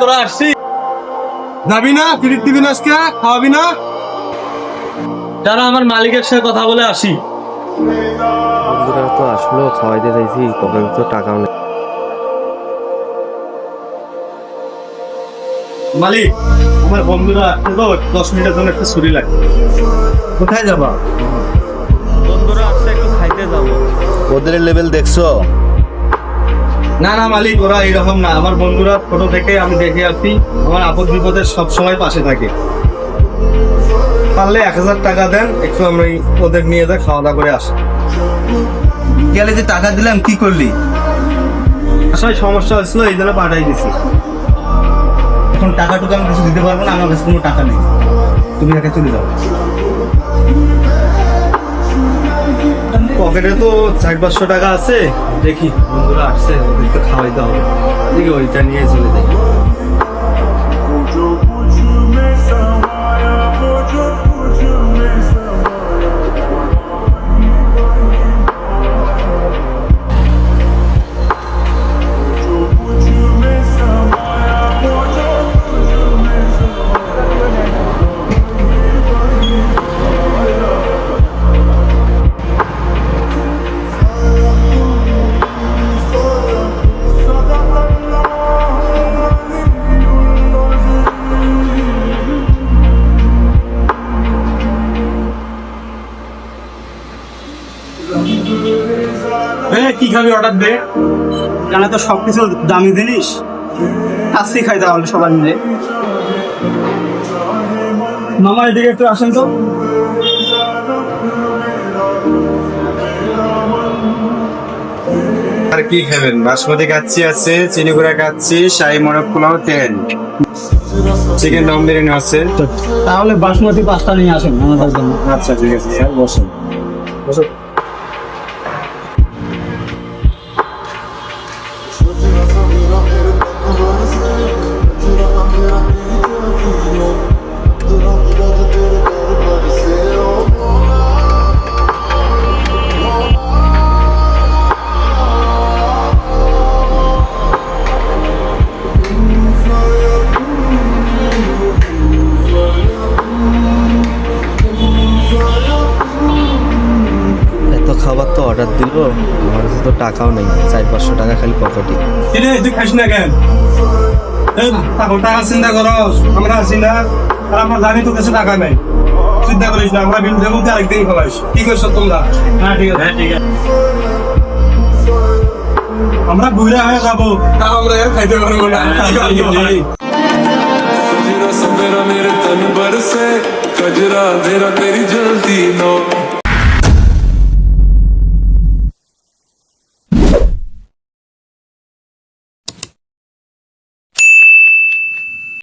তোরা আসছি যাবি না? ফিরিত দিবি না আজকে? খাওয়াবি না? যারা আমার মালিকের সাথে কথা বলে আসি। বন্ধুরা তো আসলো, খাওয়াইতে চাইছি, পকেটে তো টাকাও নেই। মালিক, আমার বন্ধুরা আসছে তো, 10 মিনিটের জন্য একটা ছুরি লাগে। কোথায় যাবা? বন্ধুরা আসছে, একটু খাইতে যাবো। ওদের লেভেল দেখছো? না না মালিক, ওরা এইরকম না। আমার বন্ধুরা ছোট থেকে আমি দেখে আসছি, আমার আপদ বিপদের সবসময় পাশে থাকে। পারলে 1000 টাকা দেন, একটু আমরা ওদের নিয়ে যাই, খাওয়া দাওয়া করে আসি। গেলে যে টাকা দিলাম কি করলি? আসলে সমস্যা হচ্ছিল, এই জন্য পাঠাই দিছি। এখন টাকা টুকু আমি কিছু দিতে পারবো না, আমার কাছে কোনো টাকা নেই। তুমি একা চলে যাও। পকেটে তো 400-500 টাকা আছে। দেখি বন্ধুরা আসছে, ওদের তো খাওয়াইতে হবে। দেখি ওইটা নিয়ে চলে যাই। কি খাবি অর্ডার দে? জানা তো সবকিছু দামি জিনিস, খাসি খাই তাহলে সবাই মিলে। মামা এদিকে একটু আসেন তো। আর কি খাবেন? বাসমতি কাচ্চি আছে, চিনি গুঁড়া কাচ্চি, শাহী মোরগ পোলাও, তেল, চিকেন দম বিরিয়ানি আছে। তাহলে বাসমতি 5টা নিয়ে আসেন আমাদের জন্য। আচ্ছা ঠিক আছে স্যার, বসুন বসুন। এত খাবার তো অর্ডার দিল, আমার কাছে তো টাকাও নেই। 400-500 টাকা খালি পকেটে। কিরে তুই খাস না কেন? টাকা চিন্তা করো, আমরা আছি না। আর আমরা জানি তোর কাছে টাকা নাই, চিন্তা করিস না। আমরা বিল দেবো, আরেকদিন খাওয়াইস। কি করছো তোমরা? হ্যাঁ ঠিক আছে, ঠিক আছে। আমরা বুড়া হয়ে যাবো, তা আমরা আর খাইতে পারবো না। मेरा मेरे तन पर से कजरा तेरा तेरी जलती नो